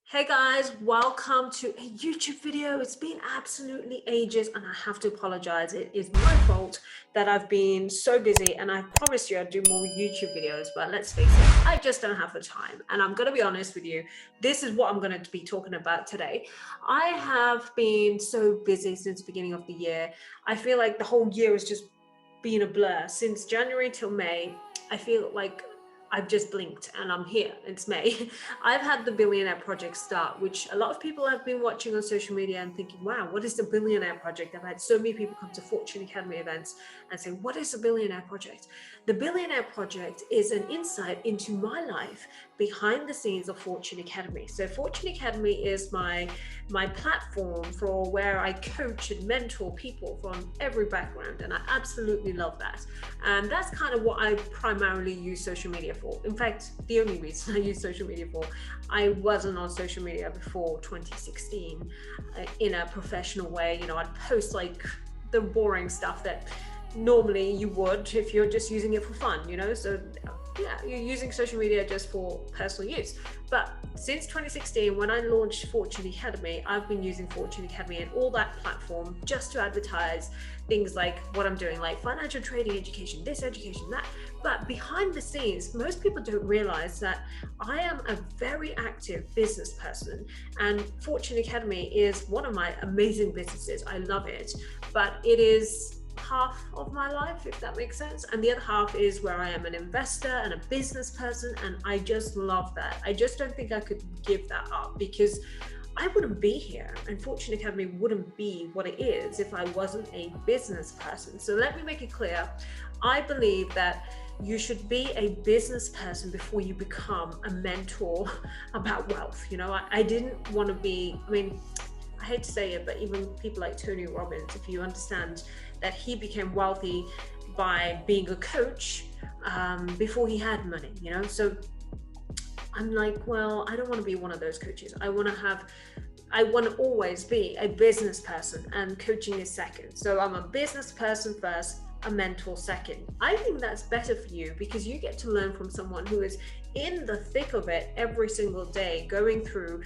Hey guys, welcome to a YouTube video. It's been absolutely ages and I have to apologize. It is my fault that I've been so busy and I promised you I'd do more YouTube videos, but let's face it, I just don't have the time. And I'm going to be honest with you, this is what I'm going to be talking about today. I have been so busy since the beginning of the year. I feel like the whole year has just been a blur. Since January till May, I feel like I've just blinked and I'm here. It's May. I've had the Billionaire Project start, which a lot of people have been watching on social media and thinking, wow, what is the Billionaire Project? I've had so many people come to Fortune Academy events and say, what is the Billionaire Project? The Billionaire Project is an insight into my life behind the scenes of Fortune Academy. So Fortune Academy is my platform for where I coach and mentor people from every background. And I absolutely love that. And that's kind of what I primarily use social media for. In fact, the only reason I use social media for. I wasn't on social media before 2016 in a professional way. You know, I'd post like the boring stuff that normally you would if you're just using it for fun, you know? So yeah, you're using social media just for personal use. But since 2016, when I launched Fortune Academy, I've been using Fortune Academy and all that platform just to advertise things like what I'm doing, like financial trading education, this education, that. But behind the scenes, most people don't realize that I am a very active business person, and Fortune Academy is one of my amazing businesses. I love it, but it is half of my life, if that makes sense, and the other half is where I am an investor and a business person, and I just love that. I just don't think I could give that up, because I wouldn't be here and Fortune Academy wouldn't be what it is if I wasn't a business person. So let me make it clear, I believe that you should be a business person before you become a mentor about wealth. You know, I didn't want to be, I mean, I hate to say it, but even people like Tony Robbins, if you understand that he became wealthy by being a coach before he had money, you know? So I'm like, well, I don't want to be one of those coaches. I want to always be a business person, and coaching is second. So I'm a business person first, a mentor second. I think that's better for you because you get to learn from someone who is in the thick of it every single day, going through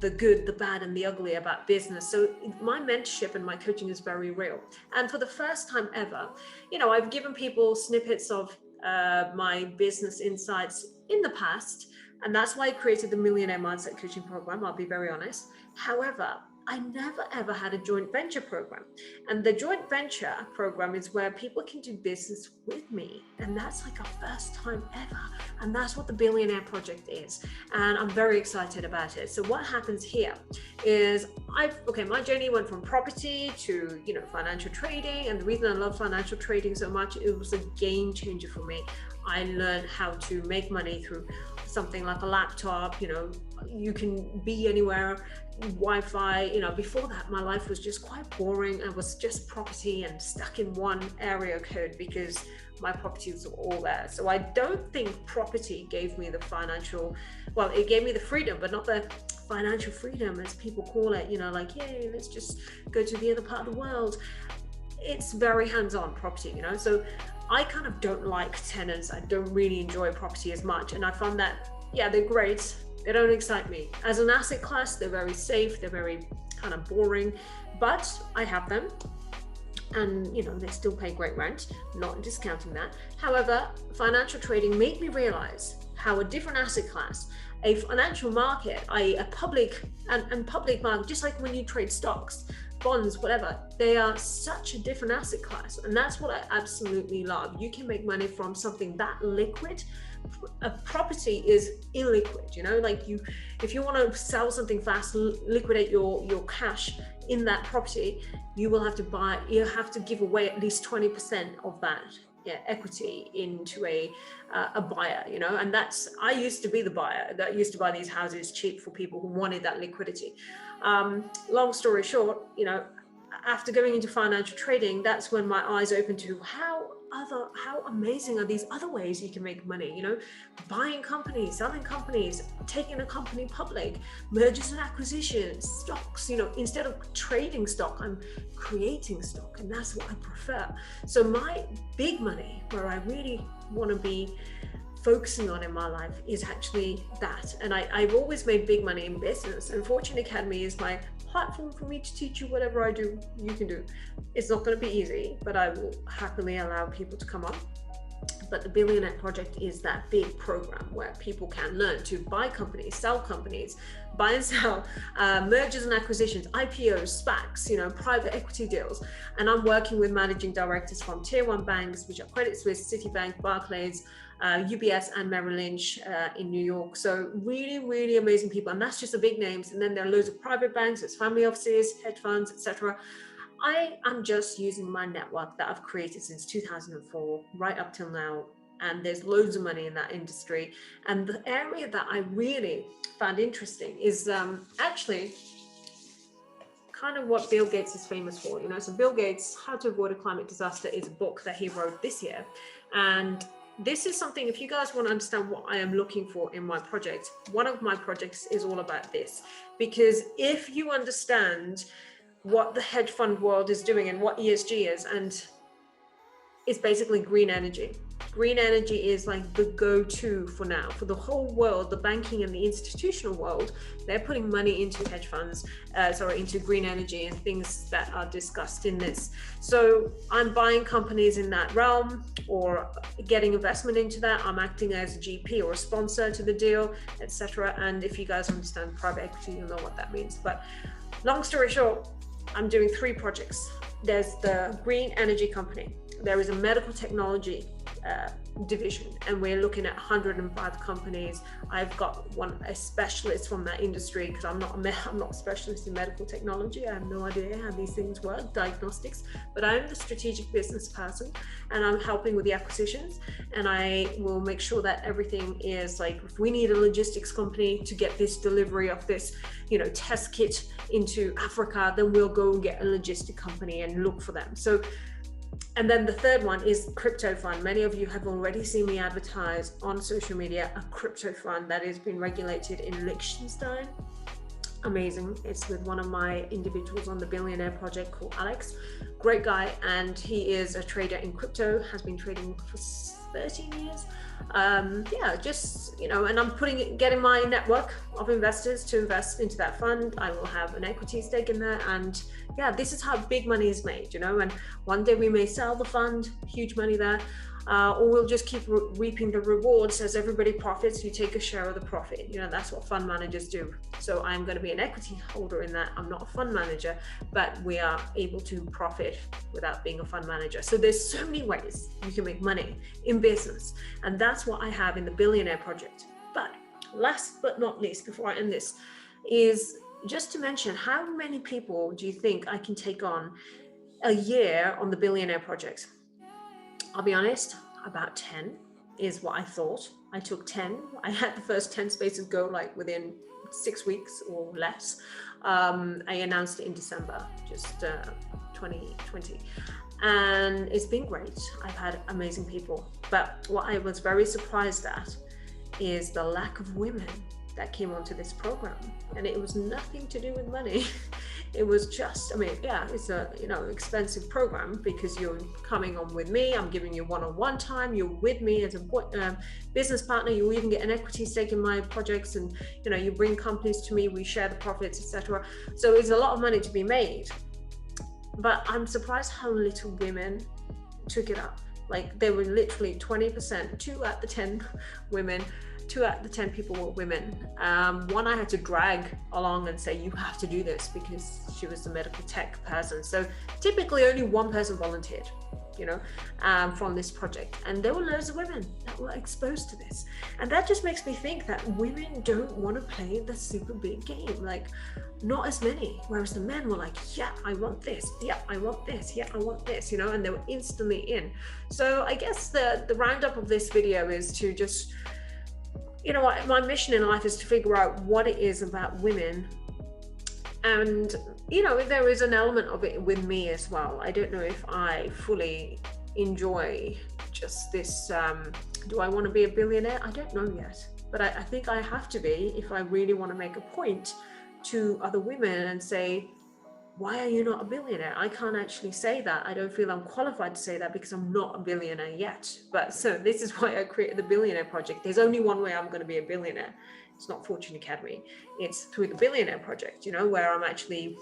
the good, the bad, and the ugly about business. So my mentorship and my coaching is very real. And for the first time ever, you know, I've given people snippets of my business insights in the past, and that's why I created the Millionaire Mindset Coaching Program, I'll be very honest. However, I never ever had a joint venture program. And the joint venture program is where people can do business with me. And that's like a first time ever. And that's what the Billionaire Project is. And I'm very excited about it. So what happens here is my journey went from property to, you know, financial trading. And the reason I love financial trading so much, it was a game changer for me. I learned how to make money through something like a laptop. You know, you can be anywhere, Wi-Fi. You know, before that, my life was just quite boring. I was just property and stuck in one area code because my properties were all there. So I don't think property gave me the financial, well, it gave me the freedom, but not the financial freedom as people call it, you know, like, yay, let's just go to the other part of the world. It's very hands-on property, you know. So I kind of don't like tenants. I don't really enjoy property as much. And I found that, yeah, they're great. They don't excite me. As an asset class, they're very safe. They're very kind of boring, but I have them. And, you know, they still pay great rent, not discounting that. However, financial trading made me realize how a different asset class, a financial market, a public market, just like when you trade stocks, bonds, whatever, they are such a different asset class. And that's what I absolutely love. You can make money from something that liquid. A property is illiquid, you know, like if you want to sell something fast, liquidate your cash in that property, you have to give away at least 20% of that equity into a buyer, you know. And I used to be the buyer that used to buy these houses cheap for people who wanted that liquidity. Long story short, you know, after going into financial trading, that's when my eyes opened to how amazing are these other ways you can make money, you know, buying companies, selling companies, taking a company public, mergers and acquisitions, stocks. You know, instead of trading stock, I'm creating stock, and that's what I prefer. So my big money, where I really want to be focusing on in my life is actually that. And I've always made big money in business, and Fortune Academy is my platform for me to teach you whatever I do, you can do. It's not going to be easy, but I will happily allow people to come on. But the Billionaire Project is that big program where people can learn to buy companies, sell companies, buy and sell, mergers and acquisitions, IPOs, SPACs, you know, private equity deals. And I'm working with managing directors from tier 1 banks, which are Credit Suisse, Citibank, Barclays, UBS and Merrill Lynch in New York. So really, really amazing people. And that's just the big names. And then there are loads of private banks, there's family offices, hedge funds, etc. I am just using my network that I've created since 2004 right up till now, and there's loads of money in that industry. And the area that I really found interesting is actually kind of what Bill Gates is famous for. You know, so Bill Gates, How to Avoid a Climate Disaster, is a book that he wrote this year. And this is something, if you guys want to understand what I am looking for in my project, one of my projects is all about this. Because if you understand what the hedge fund world is doing and what ESG is, and it's basically green energy. Green energy is like the go-to for now, for the whole world, the banking and the institutional world. They're putting money into hedge funds, into green energy and things that are discussed in this. So I'm buying companies in that realm or getting investment into that. I'm acting as a GP or a sponsor to the deal, etc. And if you guys understand private equity, you'll know what that means. But long story short, I'm doing 3 projects. There's the green energy company. There is a medical technology division, and we're looking at 105 companies. I've got a specialist from that industry, because I'm not a specialist in medical technology. I have no idea how these things work, diagnostics, but I'm the strategic business person, and I'm helping with the acquisitions, and I will make sure that everything is like, if we need a logistics company to get this delivery of this, you know, test kit into Africa, then we'll go and get a logistic company and look for them. So, and then the third one is crypto fund. Many of you have already seen me advertise on social media a crypto fund that has been regulated in Liechtenstein. Amazing. It's with one of my individuals on the Billionaire Project called Alex. Great guy, and he is a trader in crypto, has been trading for 13 years. Just, you know, and I'm getting my network of investors to invest into that fund. I will have an equity stake in there, and yeah, this is how big money is made, you know. And one day we may sell the fund, huge money there, or we'll just keep reaping the rewards. As everybody profits, you take a share of the profit. You know, that's what fund managers do. So I'm going to be an equity holder in that. I'm not a fund manager, but we are able to profit without being a fund manager. So there's so many ways you can make money in business, and that's what I have in the Billionaire Project. But last but not least, before I end this, is just to mention, how many people do you think I can take on a year on the Billionaire Project? I'll be honest, about 10 is what I thought. I took 10. I had the first 10 spaces go like within 6 weeks or less. I announced it in December, just 2020. And it's been great. I've had amazing people. But what I was very surprised at is the lack of women that came onto this program. And it was nothing to do with money. It was just, I mean, yeah, it's a, you know, expensive program because you're coming on with me. I'm giving you one-on-one time. You're with me as a business partner. You even get an equity stake in my projects, and, you know, you bring companies to me. We share the profits, etc. So it's a lot of money to be made. But I'm surprised how little women took it up. Like, they were literally 20%, 2 out of the 10 women. 2 out of the 10 people were women. One I had to drag along and say, you have to do this, because she was the medical tech person. So typically only one person volunteered, you know, from this project. And there were loads of women that were exposed to this. And that just makes me think that women don't want to play the super big game. Like, not as many. Whereas the men were like, yeah, I want this. Yeah, I want this. Yeah, I want this, you know, and they were instantly in. So I guess the roundup of this video is to just, you know, my mission in life is to figure out what it is about women. And, you know, there is an element of it with me as well. I don't know if I fully enjoy just this. Do I want to be a billionaire? I don't know yet. But I think I have to be if I really want to make a point to other women and say, why are you not a billionaire? I can't actually say that. I don't feel I'm qualified to say that because I'm not a billionaire yet. But so this is why I created the Billionaire Project. There's only one way I'm going to be a billionaire. It's not Fortune Academy. It's through the Billionaire Project, where I'm actually,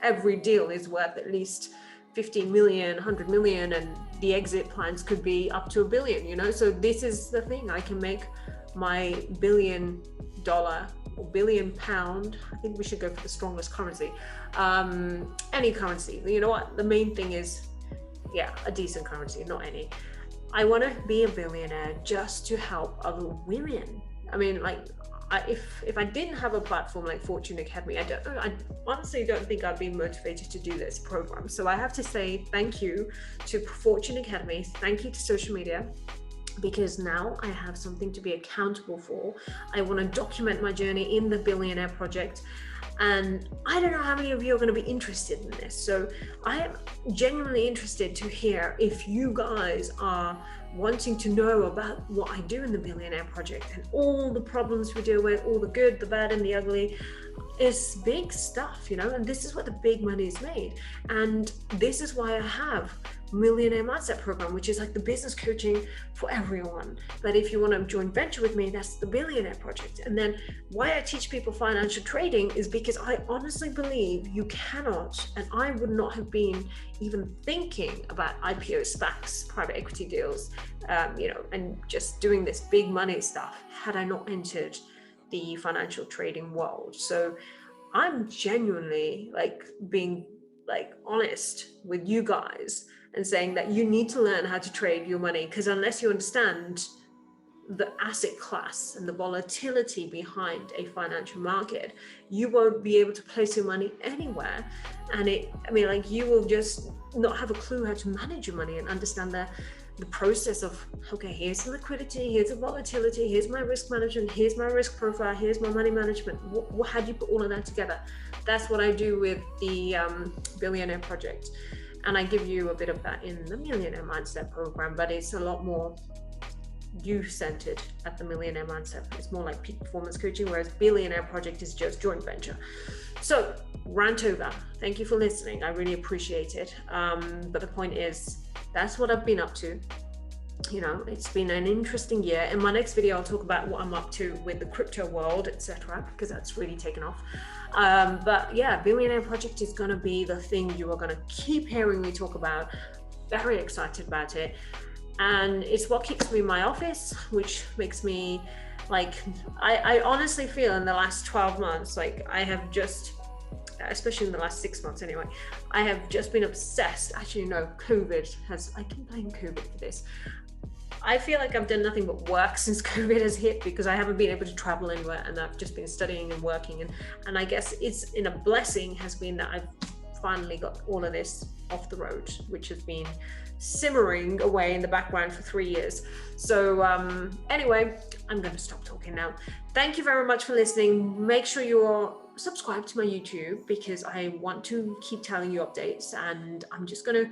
every deal is worth at least 50 million, 100 million, and the exit plans could be up to $1 billion, So this is the thing. I can make my $1 billion or £1 billion. I think we should go for the strongest currency. Any currency. You know what? The main thing is, a decent currency, not any. I want to be a billionaire just to help other women. I mean, if I didn't have a platform like Fortune Academy, I honestly don't think I'd be motivated to do this program. So I have to say thank you to Fortune Academy. Thank you to social media, because now I have something to be accountable for. I want to document my journey in the Billionaire Project. And I don't know how many of you are going to be interested in this. So I am genuinely interested to hear if you guys are wanting to know about what I do in the Billionaire Project and all the problems we deal with, all the good, the bad, and the ugly. It's big stuff, and this is what the big money is made. And this is why I have Millionaire Mindset Program, which is like the business coaching for everyone. But if you want to join venture with me, that's the Billionaire Project. And then why I teach people financial trading is because I honestly believe you cannot, and I would not have been even thinking about IPO, SPACs, private equity deals, and just doing this big money stuff had I not entered the financial trading world. So I'm genuinely being honest with you guys and saying that you need to learn how to trade your money, because unless you understand the asset class and the volatility behind a financial market, you won't be able to place your money anywhere. And you will just not have a clue how to manage your money and understand the process of, okay, here's the liquidity, here's the volatility, here's my risk management, here's my risk profile, here's my money management. How do you put all of that together? That's what I do with the Billionaire Project. And I give you a bit of that in the Millionaire Mindset Program, but it's a lot more you-centered at the Millionaire Mindset. It's more like peak performance coaching, whereas Billionaire Project is just joint venture. So, rant over. Thank you for listening. I really appreciate it. But the point is, that's what I've been up to. It's been an interesting year. In my next video, I'll talk about what I'm up to with the crypto world, etc., because that's really taken off. But yeah, Billionaire Project is going to be the thing you are going to keep hearing me talk about. Very excited about it. And it's what keeps me in my office, which makes me I honestly feel in the last 12 months, I have just, especially in the last 6 months anyway, I have just been obsessed. Actually, no, I can blame COVID for this. I feel like I've done nothing but work since COVID has hit, because I haven't been able to travel anywhere, and I've just been studying and working. And I guess it's in a blessing has been that I've finally got all of this off the road, which has been simmering away in the background for 3 years. So anyway, I'm going to stop talking now. Thank you very much for listening. Make sure you're subscribed to my YouTube, because I want to keep telling you updates, and I'm just going to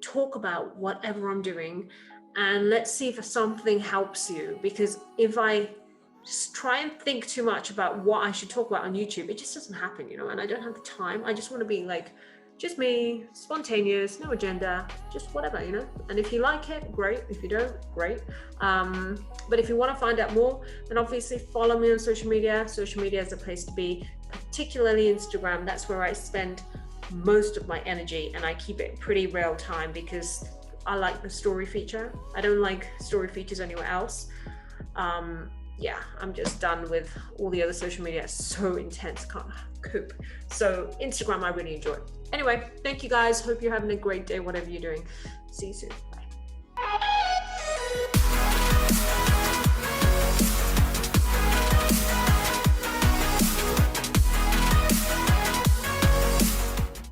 talk about whatever I'm doing, and let's see if something helps you. Because if I just try and think too much about what I should talk about on YouTube, it just doesn't happen, and I don't have the time. I just want to be just me, spontaneous, no agenda, just whatever, and if you like it, great. If you don't, great. But if you want to find out more, then obviously follow me on social media. Social media is a place to be, particularly Instagram. That's where I spend most of my energy, and I keep it pretty real time, because I like the story feature. I don't like story features anywhere else. I'm just done with all the other social media. It's so intense, can't cope. So Instagram I really enjoy. Anyway, thank you guys. Hope you're having a great day, whatever you're doing. See you soon.